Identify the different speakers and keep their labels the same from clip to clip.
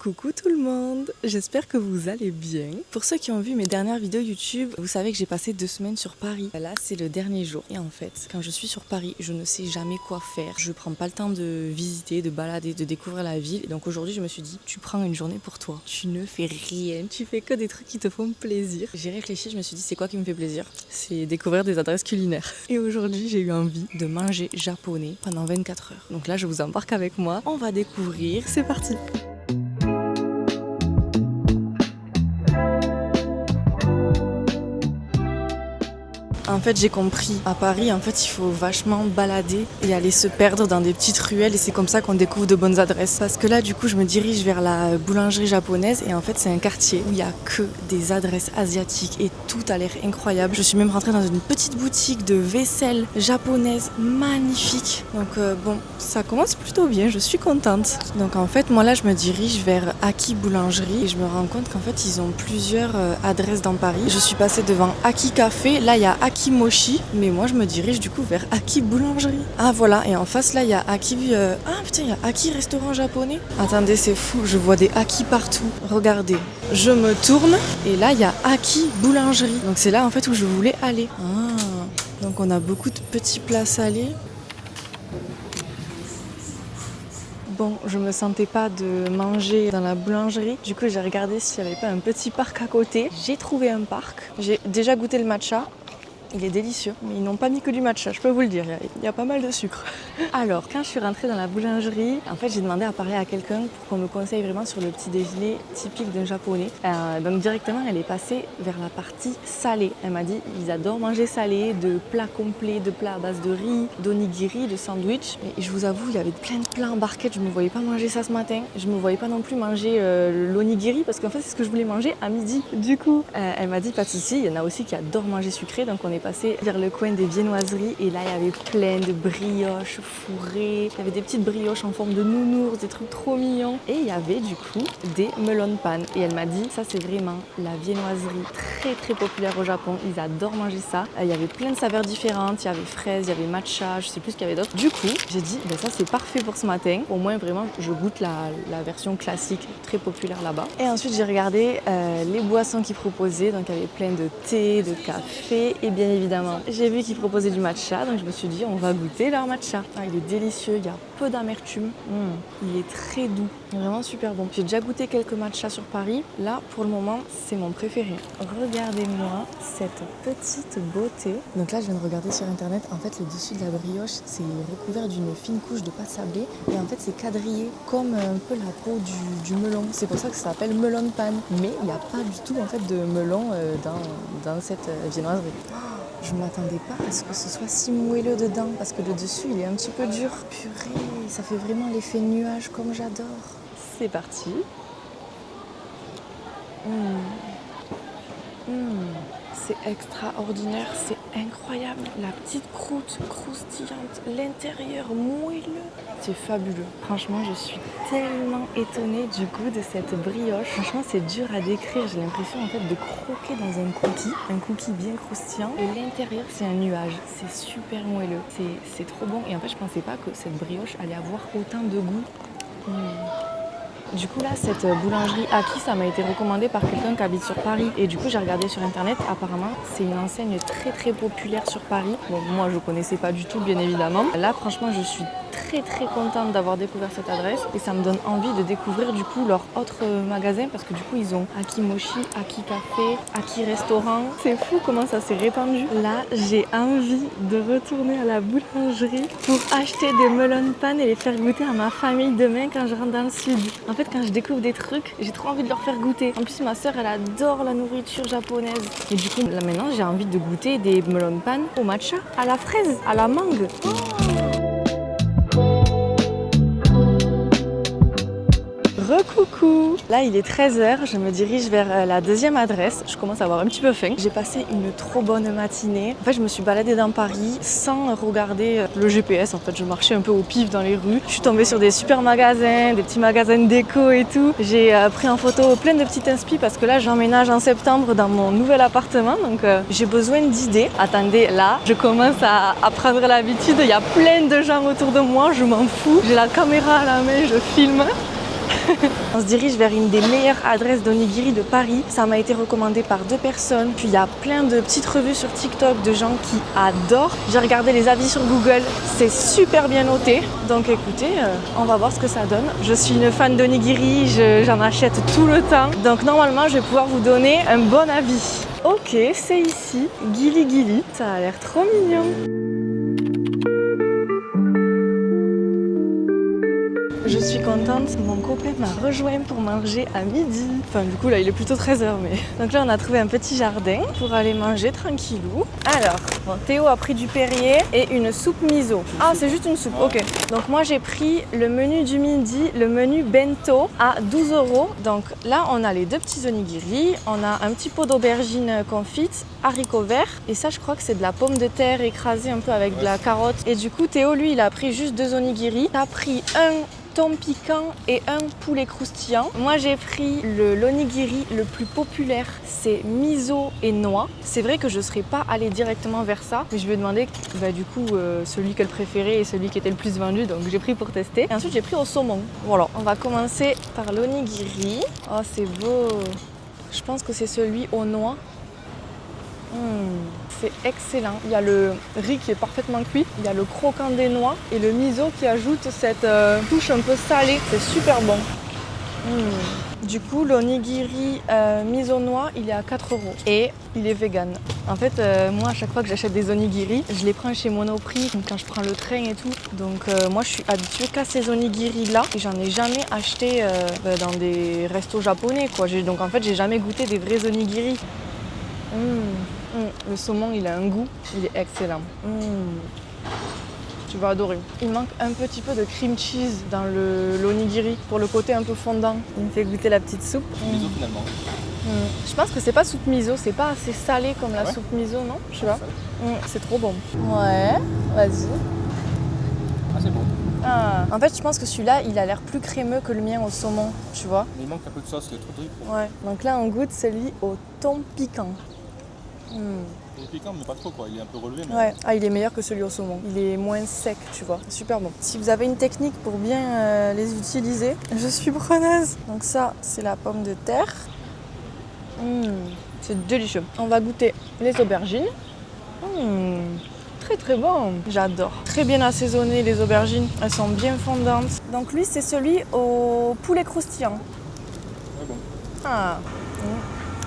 Speaker 1: Coucou tout le monde, j'espère que vous allez bien. Pour ceux qui ont vu mes dernières vidéos YouTube, vous savez que j'ai passé 2 semaines sur Paris. Là c'est le dernier jour et en fait quand je suis sur Paris je ne sais jamais quoi faire. Je prends pas le temps de visiter, de balader, de découvrir la ville. Et donc aujourd'hui je me suis dit tu prends une journée pour toi. Tu ne fais rien, tu fais que des trucs qui te font plaisir. J'ai réfléchi, je me suis dit c'est quoi qui me fait plaisir? C'est découvrir des adresses culinaires. Et aujourd'hui j'ai eu envie de manger japonais pendant 24 heures. Donc là je vous embarque avec moi, on va découvrir, c'est parti. En fait, j'ai compris. À Paris, en fait, il faut vachement balader et aller se perdre dans des petites ruelles et c'est comme ça qu'on découvre de bonnes adresses. Parce que là, du coup, je me dirige vers la boulangerie japonaise et en fait, c'est un quartier où il n'y a que des adresses asiatiques et tout a l'air incroyable. Je suis même rentrée dans une petite boutique de vaisselle japonaise magnifique. Donc bon, ça commence plutôt bien, je suis contente. Donc en fait, moi là, je me dirige vers Aki Boulangerie et je me rends compte qu'en fait, ils ont plusieurs adresses dans Paris. Je suis passée devant Aki Café, là, il y a Aki Mochi, mais moi je me dirige du coup vers Aki Boulangerie. Ah voilà, et en face là il y a Aki... Ah putain, il y a Aki Restaurant Japonais. Attendez, c'est fou, je vois des Aki partout. Regardez, je me tourne et là il y a Aki Boulangerie. Donc c'est là en fait où je voulais aller. Ah, donc on a beaucoup de petits plats salés. Bon, je me sentais pas de manger dans la boulangerie. Du coup, j'ai regardé s'il n'y avait pas un petit parc à côté. J'ai trouvé un parc. J'ai déjà goûté le matcha. Il est délicieux, mais ils n'ont pas mis que du matcha, je peux vous le dire, il y a pas mal de sucre. Alors, quand je suis rentrée dans la boulangerie, en fait, j'ai demandé à parler à quelqu'un pour qu'on me conseille vraiment sur le petit déjeuner typique d'un japonais. Donc directement, elle est passée vers la partie salée. Elle m'a dit, ils adorent manger salé, de plats complets, de plats à base de riz, d'onigiri, de sandwich. Et je vous avoue, il y avait plein de plats en barquette, je ne me voyais pas manger ça ce matin. Je ne me voyais pas non plus manger l'onigiri, parce qu'en fait, c'est ce que je voulais manger à midi. Du coup, elle m'a dit, pas de souci, il y en a aussi qui adorent manger sucré, donc on est passé vers le coin des viennoiseries et là il y avait plein de brioches fourrées, il y avait des petites brioches en forme de nounours, des trucs trop mignons et il y avait du coup des melon pan et elle m'a dit ça c'est vraiment la viennoiserie très très populaire au Japon, ils adorent manger ça. Il y avait plein de saveurs différentes, il y avait fraises, il y avait matcha, je sais plus ce qu'il y avait d'autre. Du coup j'ai dit ben ça c'est parfait pour ce matin, au moins vraiment je goûte la version classique très populaire là-bas. Et ensuite j'ai regardé les boissons qu'ils proposaient, donc il y avait plein de thé, de café et bien évidemment j'ai vu qu'ils proposaient du matcha, donc je me suis dit on va goûter leur matcha. Ah, il est délicieux, il y a peu d'amertume, il est très doux, vraiment super bon. J'ai déjà goûté quelques matchas sur Paris, là pour le moment c'est mon préféré. Regardez-moi cette petite beauté. Donc là je viens de regarder sur internet, en fait le dessus de la brioche c'est recouvert d'une fine couche de pâte sablée et en fait c'est quadrillé comme un peu la peau du melon, c'est pour ça que ça s'appelle melon pan, mais il n'y a pas du tout en fait de melon dans cette viennoiserie. Je ne m'attendais pas à ce que ce soit si moelleux dedans parce que le dessus il est un petit peu dur. Purée, ça fait vraiment l'effet nuage comme j'adore. C'est parti. C'est extraordinaire, c'est incroyable. La petite croûte croustillante, l'intérieur moelleux. C'est fabuleux. Franchement, je suis tellement étonnée du goût de cette brioche. Franchement, c'est dur à décrire. J'ai l'impression en fait de croquer dans un cookie bien croustillant. Et l'intérieur, c'est un nuage. C'est super moelleux. C'est trop bon. Et en fait, je pensais pas que cette brioche allait avoir autant de goût. Du coup là, cette boulangerie Aki, ça m'a été recommandé par quelqu'un qui habite sur Paris. Et du coup, j'ai regardé sur internet, apparemment, c'est une enseigne très très populaire sur Paris. Bon, moi, je connaissais pas du tout, bien évidemment. Là, franchement, je suis très très contente d'avoir découvert cette adresse. Et ça me donne envie de découvrir du coup leur autre magasin parce que du coup, ils ont Aki Mochi, Aki Café, Aki Restaurant. C'est fou comment ça s'est répandu. Là, j'ai envie de retourner à la boulangerie pour acheter des melon pan et les faire goûter à ma famille demain quand je rentre dans le sud. En fait, quand je découvre des trucs, j'ai trop envie de leur faire goûter. En plus, ma soeur, elle adore la nourriture japonaise. Et du coup, là maintenant, j'ai envie de goûter des melon pan au matcha, à la fraise, à la mangue. Recoucou! Là il est 13h, je me dirige vers la deuxième adresse. Je commence à avoir un petit peu faim. J'ai passé une trop bonne matinée. En fait je me suis baladée dans Paris sans regarder le GPS. En fait je marchais un peu au pif dans les rues. Je suis tombée sur des super magasins, des petits magasins déco et tout. J'ai pris en photo plein de petites inspi parce que là j'emménage en septembre dans mon nouvel appartement. Donc j'ai besoin d'idées. Attendez, là je commence à prendre l'habitude. Il y a plein de gens autour de moi, je m'en fous. J'ai la caméra à la main, je filme. On se dirige vers une des meilleures adresses d'onigiri de Paris. Ça m'a été recommandé par 2 personnes. Puis il y a plein de petites revues sur TikTok de gens qui adorent. J'ai regardé les avis sur Google. C'est super bien noté. Donc écoutez, on va voir ce que ça donne. Je suis une fan d'onigiri. J'en achète tout le temps. Donc normalement, je vais pouvoir vous donner un bon avis. Ok, c'est ici. Gili Gili. Ça a l'air trop mignon. Je suis contente, mon copain m'a rejoint pour manger à midi. Enfin du coup là il est plutôt 13h mais... Donc là on a trouvé un petit jardin pour aller manger tranquillou. Alors, bon, Théo a pris du Perrier et une soupe miso. Ah c'est juste une soupe, ok. Donc moi j'ai pris le menu du midi, le menu bento à 12 €. Donc là on a les 2 petits onigiri, on a un petit pot d'aubergine confite, haricots verts et ça je crois que c'est de la pomme de terre écrasée un peu avec de la carotte. Et du coup Théo lui il a pris juste 2 onigiri, il a pris un thon piquant et un poulet croustillant. Moi j'ai pris l'onigiri le plus populaire, c'est miso et noix. C'est vrai que je ne serais pas allée directement vers ça, mais je lui ai demandé du coup celui qu'elle préférait et celui qui était le plus vendu, donc j'ai pris pour tester. Et ensuite j'ai pris au saumon. Voilà, on va commencer par l'onigiri. Oh c'est beau. Je pense que c'est celui aux noix. C'est excellent. Il y a le riz qui est parfaitement cuit, il y a le croquant des noix et le miso qui ajoute cette touche un peu salée. C'est super bon. Du coup, l'onigiri miso noix, il est à 4 € et il est vegan. En fait, moi, à chaque fois que j'achète des onigiri, je les prends chez Monoprix quand je prends le train et tout. Donc, moi, je suis habituée qu'à ces onigiri-là et j'en ai jamais acheté dans des restos japonais, quoi. Donc, en fait, j'ai jamais goûté des vrais onigiri. Le saumon, il a un goût, il est excellent. Tu vas adorer. Il manque un petit peu de cream cheese dans l'onigiri pour le côté un peu fondant. Il me fait goûter la petite soupe.
Speaker 2: Miso finalement.
Speaker 1: Je pense que c'est pas soupe miso, c'est pas assez salé comme la soupe miso, non? Je sais pas. C'est trop bon. Ouais, vas-y.
Speaker 2: Ah c'est bon.
Speaker 1: Ah. En fait, je pense que celui-là, il a l'air plus crémeux que le mien au saumon, tu vois.
Speaker 2: Mais il manque un peu de sauce, il est trop drip.
Speaker 1: Ouais, donc là, on goûte celui au thon piquant.
Speaker 2: Il est piquant, mais pas trop quoi, il est un peu relevé. Mais...
Speaker 1: Ouais, il est meilleur que celui au saumon. Il est moins sec, tu vois. Super bon. Si vous avez une technique pour bien les utiliser, je suis preneuse. Donc ça, c'est la pomme de terre. C'est délicieux. On va goûter les aubergines. Très très bon. J'adore. Très bien assaisonné les aubergines. Elles sont bien fondantes. Donc lui, c'est celui au poulet croustillant.
Speaker 2: Ouais, bon.
Speaker 1: Ah.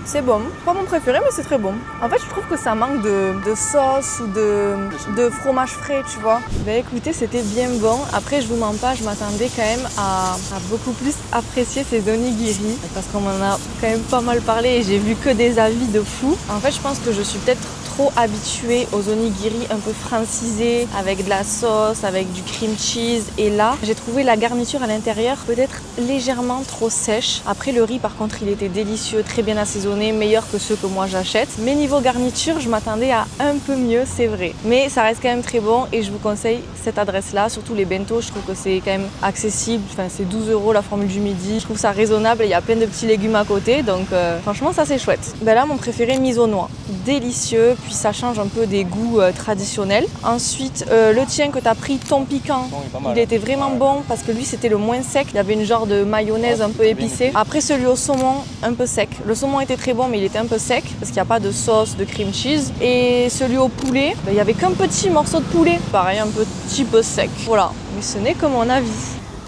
Speaker 1: C'est bon, pas mon préféré mais c'est très bon. En fait je trouve que ça manque de sauce ou de fromage frais, tu vois. Ben écoutez, c'était bien bon. Après je vous mens pas, je m'attendais quand même à beaucoup plus apprécier ces onigiri parce qu'on en a quand même pas mal parlé et j'ai vu que des avis de fou. En fait je pense que je suis peut-être trop habituée aux onigiri un peu francisés avec de la sauce, avec du cream cheese et là j'ai trouvé la garniture à l'intérieur peut-être légèrement trop sèche. Après le riz par contre il était délicieux, très bien assaisonné, meilleur que ceux que moi j'achète. Mais niveau garniture je m'attendais à un peu mieux, c'est vrai. Mais ça reste quand même très bon et je vous conseille cette adresse là, surtout les bento, je trouve que c'est quand même accessible. Enfin c'est 12 € la formule du midi, je trouve ça raisonnable et il y a plein de petits légumes à côté donc franchement ça c'est chouette. Ben là mon préféré miso noix, délicieux. Puis ça change un peu des goûts traditionnels. Ensuite, le tien que tu as pris, thon piquant, il était vraiment bon parce que lui c'était le moins sec. Il y avait une genre de mayonnaise un peu épicée. Après celui au saumon, un peu sec. Le saumon était très bon mais il était un peu sec parce qu'il n'y a pas de sauce, de cream cheese. Et celui au poulet, il n'y avait qu'un petit morceau de poulet. Pareil, un petit peu sec. Voilà, mais ce n'est que mon avis.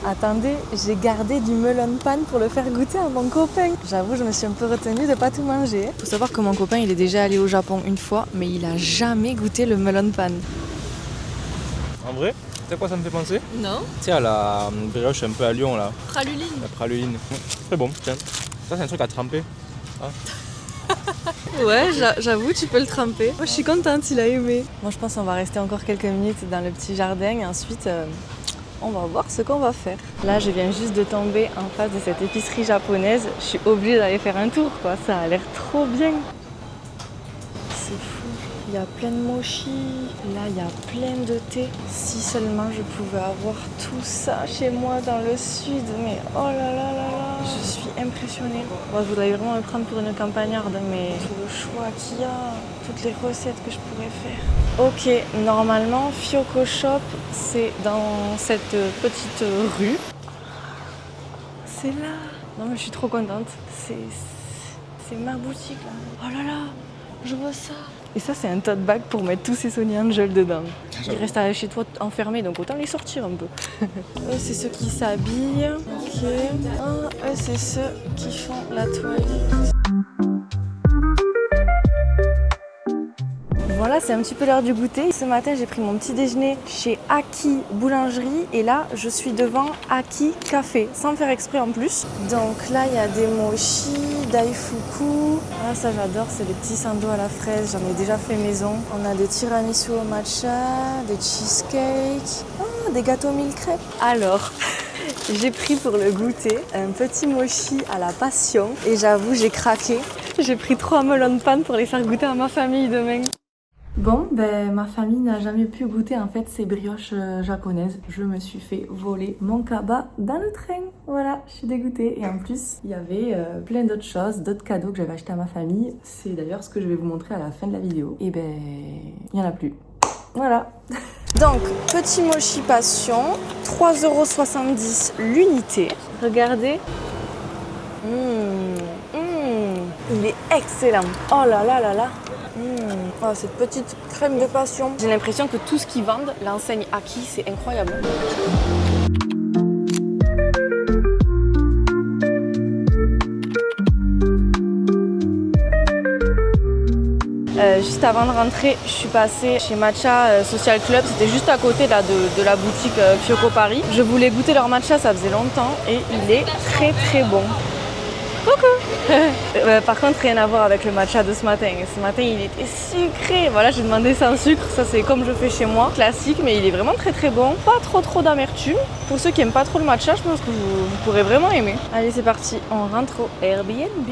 Speaker 1: Attendez, j'ai gardé du melon pan pour le faire goûter à mon copain. J'avoue, je me suis un peu retenue de pas tout manger. Faut savoir que mon copain, il est déjà allé au Japon une fois, mais il a jamais goûté le melon pan.
Speaker 2: En vrai, tu sais à quoi ça me fait penser?
Speaker 1: Non.
Speaker 2: Tu sais à la brioche un peu à Lyon là.
Speaker 1: Praluline.
Speaker 2: La praluline. Très bon, tiens. Ça c'est un truc à tremper.
Speaker 1: Ouais, j'avoue, tu peux le tremper. Moi, je suis contente, il a aimé. Moi, je pense qu'on va rester encore quelques minutes dans le petit jardin et ensuite... on va voir ce qu'on va faire. Là, je viens juste de tomber en face de cette épicerie japonaise. Je suis obligée d'aller faire un tour, quoi. Ça a l'air trop bien. C'est fou. Il y a plein de mochi. Là, il y a plein de thé. Si seulement je pouvais avoir tout ça chez moi dans le sud. Mais oh là là là là. Je suis impressionnée. Bon, je voudrais vraiment me prendre pour une campagnarde, mais tout le choix qu'il y a, toutes les recettes que je pourrais faire. Ok, normalement, Fyoko Shop, c'est dans cette petite rue. C'est là. Non mais je suis trop contente. C'est ma boutique là. Oh là là, je vois ça. Et ça c'est un tote bag pour mettre tous ces Sony Angel dedans. Ils restent chez toi enfermés donc autant les sortir un peu. Eux c'est ceux qui s'habillent. Ok. Eux c'est ceux qui font la toilette. Voilà, c'est un petit peu l'heure du goûter. Ce matin, j'ai pris mon petit déjeuner chez Aki Boulangerie et là, je suis devant Aki Café, sans faire exprès en plus. Donc là, il y a des mochis, daifuku. Ah, ça j'adore, c'est des petits sandos à la fraise. J'en ai déjà fait maison. On a des tiramisu au matcha, des cheesecakes, des gâteaux mille crêpes. Alors, j'ai pris pour le goûter un petit mochi à la passion et j'avoue, j'ai craqué. J'ai pris 3 melons de panne pour les faire goûter à ma famille demain. Bon, ben ma famille n'a jamais pu goûter en fait ces brioches japonaises. Je me suis fait voler mon kaba dans le train. Voilà, je suis dégoûtée. Et en plus, il y avait plein d'autres choses, d'autres cadeaux que j'avais achetés à ma famille. C'est d'ailleurs ce que je vais vous montrer à la fin de la vidéo. Et ben, il n'y en a plus. Voilà. Donc, petit mochi passion, 3,70 € l'unité. Regardez. Il est excellent. Oh là là là là. Oh, cette petite crème de passion. J'ai l'impression que tout ce qu'ils vendent, l'enseigne Aki, c'est incroyable. Juste avant de rentrer, je suis passée chez Matcha Social Club. C'était juste à côté là, de la boutique Kyoko Paris. Je voulais goûter leur matcha, ça faisait longtemps et il est très très bon. Coucou. Par contre, rien à voir avec le matcha de ce matin. Ce matin, il était sucré. Voilà, j'ai demandé sans sucre. Ça, c'est comme je fais chez moi. Classique, mais il est vraiment très très bon. Pas trop d'amertume. Pour ceux qui aiment pas trop le matcha, je pense que vous pourrez vraiment aimer. Allez, c'est parti. On rentre au Airbnb.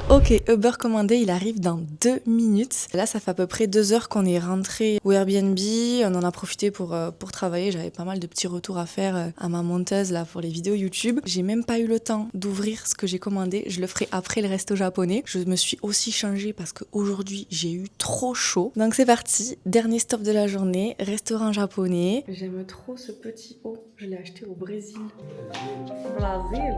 Speaker 1: Ok, Uber commandé, il arrive dans 2 minutes. Là, ça fait à peu près 2 heures qu'on est rentré au Airbnb. On en a profité pour travailler. J'avais pas mal de petits retours à faire à ma monteuse là pour les vidéos YouTube. J'ai même pas eu le temps d'ouvrir ce que j'ai commandé. Je le ferai après le resto japonais. Je me suis aussi changée parce qu'aujourd'hui, j'ai eu trop chaud. Donc c'est parti. Dernier stop de la journée, restaurant japonais. J'aime trop ce petit haut. Je l'ai acheté au Brésil. Brésil.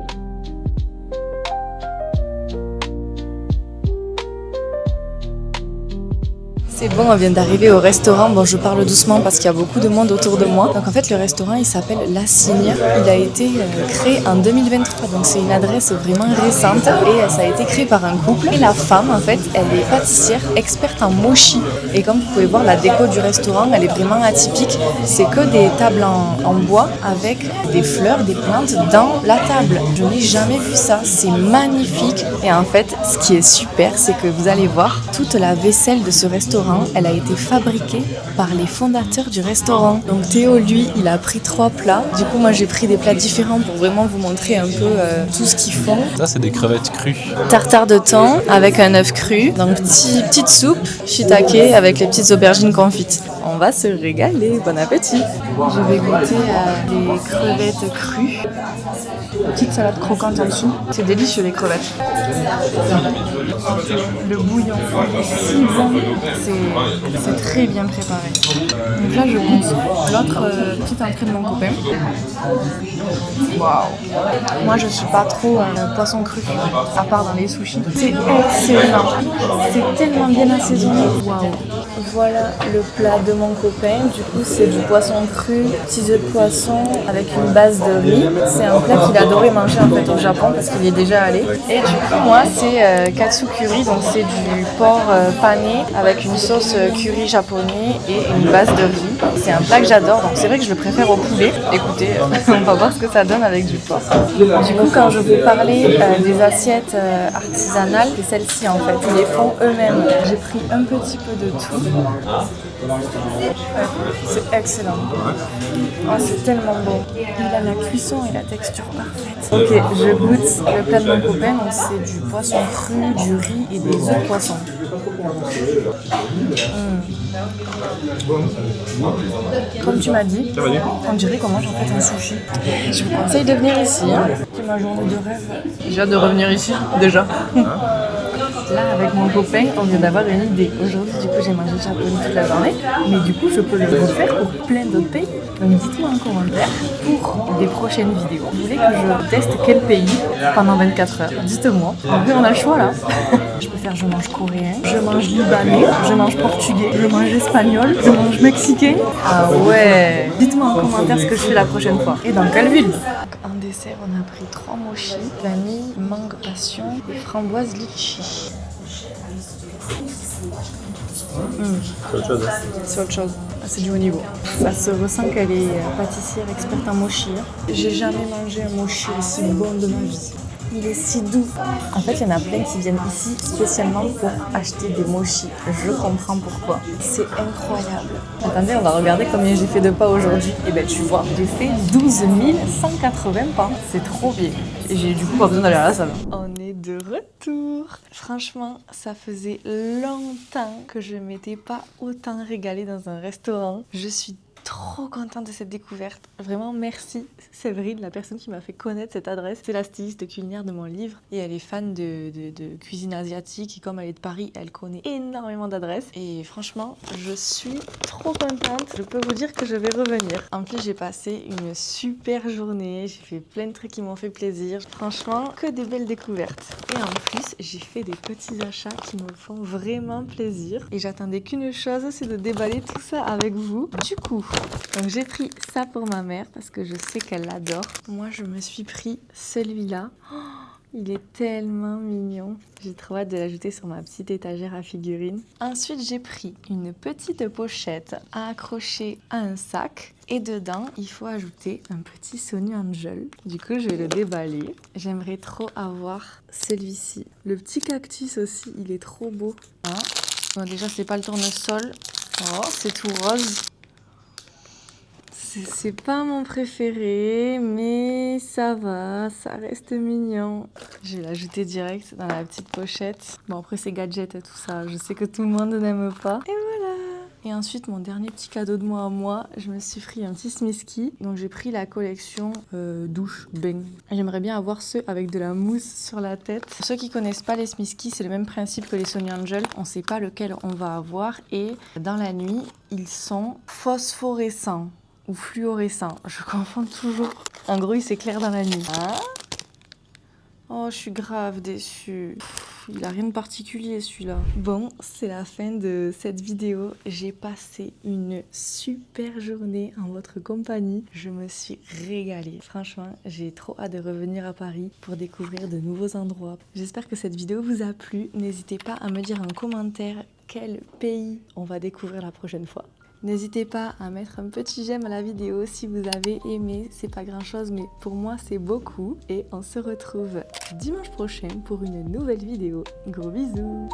Speaker 1: C'est bon, on vient d'arriver au restaurant. Bon, je parle doucement parce qu'il y a beaucoup de monde autour de moi. Donc en fait, le restaurant, il s'appelle La Cygne. Il a été créé en 2023, donc c'est une adresse vraiment récente. Et ça a été créé par un couple. Et la femme, en fait, elle est pâtissière, experte en mochi. Et comme vous pouvez voir, la déco du restaurant, elle est vraiment atypique. C'est que des tables en bois avec des fleurs, des plantes dans la table. Je n'ai jamais vu ça. C'est magnifique. Et en fait, ce qui est super, c'est que vous allez voir toute la vaisselle de ce restaurant. Elle a été fabriquée par les fondateurs du restaurant. Donc Théo, lui, il a pris 3 plats. Du coup, moi, j'ai pris des plats différents pour vraiment vous montrer un peu tout ce qu'ils font.
Speaker 2: Ça, c'est des crevettes crues.
Speaker 1: Tartare de thon avec un œuf cru. Donc, petite soupe shiitake avec les petites aubergines confites. On va se régaler. Bon appétit. Je vais goûter les crevettes crues. Petite salade croquante en dessous. C'est délicieux, les crevettes. Le bouillon est si bon. C'est très bien préparé. Donc là, je goûte l'autre petite entrée de mon copain. Waouh! Moi, je suis pas trop poisson cru, à part dans les sushis. C'est excellent. C'est tellement bien assaisonné. Waouh! Voilà le plat de mon copain. Du coup, c'est du poisson cru, petits œufs de poisson avec une base de riz. C'est un plat qu'il adorait manger en fait au Japon parce qu'il y est déjà allé. Et du coup, moi, c'est katsu curry, donc c'est du porc pané avec une sauce curry japonais et une base de riz. C'est un plat que j'adore, donc c'est vrai que je le préfère au poulet. Écoutez, on va voir ce que ça donne avec du porc. Du coup, quand je vous parlais des assiettes artisanales, c'est celles-ci en fait. Ils les font eux-mêmes. J'ai pris un petit peu de tout. C'est excellent. Oh, c'est tellement bon. Il a la cuisson et la texture parfaite. Ok, je goûte le plat de mon copain. Donc c'est du poisson cru, du riz et des œufs de poisson. Comme tu m'as dit, on dirait qu'on mange en fait un sushi. Je vous conseille de venir ici. C'est ma journée de rêve. J'ai hâte de revenir ici, déjà. Là, avec mon copain, on vient d'avoir une idée. Aujourd'hui, du coup, j'ai mangé japonais toute la journée, mais du coup, je peux le refaire pour plein d'autres pays. Donc, dites-moi en commentaire pour des prochaines vidéos. Vous voulez que je teste quel pays pendant 24 heures? Dites-moi. En vrai, on a le choix là. Je peux faire je mange coréen, je mange libanais, je mange portugais, je mange espagnol, je mange mexicain. Ah ouais. Dites-moi en commentaire ce que je fais la prochaine fois. Et dans quelle ville? En dessert, on a pris 3 mochis, vanille, mangue passion et framboise litchi.
Speaker 2: C'est autre chose.
Speaker 1: C'est autre chose. C'est du haut niveau. Ça se ressent qu'elle est pâtissière experte en mochi. J'ai jamais mangé un mochi aussi bon de ma vie. Il est si doux. En fait, il y en a plein qui viennent ici spécialement pour acheter des mochis. Je comprends pourquoi. C'est incroyable. Attendez, on va regarder combien j'ai fait de pas aujourd'hui. Et ben tu vois, j'ai fait 12 180 pas. C'est trop bien. Et j'ai du coup pas besoin d'aller à la salle. On est de retour. Franchement, ça faisait longtemps que je m'étais pas autant régalée dans un restaurant. Je suis trop contente de cette découverte. Vraiment, merci Séverine, la personne qui m'a fait connaître cette adresse. C'est la styliste culinaire de mon livre et elle est fan de cuisine asiatique et comme elle est de Paris, elle connaît énormément d'adresses. Et franchement, je suis trop contente. Je peux vous dire que je vais revenir. En plus, j'ai passé une super journée. J'ai fait plein de trucs qui m'ont fait plaisir. Franchement, que des belles découvertes. Et en plus, j'ai fait des petits achats qui me font vraiment plaisir. Et j'attendais qu'une chose, c'est de déballer tout ça avec vous. Du coup, donc j'ai pris ça pour ma mère parce que je sais qu'elle l'adore. Moi, je me suis pris celui-là. Oh, il est tellement mignon. J'ai trop hâte de l'ajouter sur ma petite étagère à figurines. Ensuite, j'ai pris une petite pochette à accrocher à un sac. Et dedans, il faut ajouter un petit Sony Angel. Du coup, je vais le déballer. J'aimerais trop avoir celui-ci. Le petit cactus aussi, il est trop beau. Hein, bon, déjà, c'est pas le tournesol. Oh, c'est tout rose. C'est pas mon préféré, mais ça va, ça reste mignon. Je vais l'ajouter direct dans la petite pochette. Bon, après, c'est gadget et tout ça. Je sais que tout le monde n'aime pas. Et voilà. Et ensuite, mon dernier petit cadeau de moi à moi, je me suis pris un petit Smisky. Donc, j'ai pris la collection douche bain. J'aimerais bien avoir ceux avec de la mousse sur la tête. Pour ceux qui connaissent pas les Smisky, c'est le même principe que les Sony Angel. On sait pas lequel on va avoir. Et dans la nuit, ils sont phosphorescents. Ou fluorescent, je confonds toujours. En gros, il s'éclaire dans la nuit. Hein? Oh, je suis grave déçue. Il a rien de particulier celui-là. Bon, c'est la fin de cette vidéo. J'ai passé une super journée en votre compagnie. Je me suis régalée. Franchement, j'ai trop hâte de revenir à Paris pour découvrir de nouveaux endroits. J'espère que cette vidéo vous a plu. N'hésitez pas à me dire en commentaire quel pays on va découvrir la prochaine fois. N'hésitez pas à mettre un petit j'aime à la vidéo si vous avez aimé, c'est pas grand chose mais pour moi c'est beaucoup et on se retrouve dimanche prochain pour une nouvelle vidéo. Gros bisous!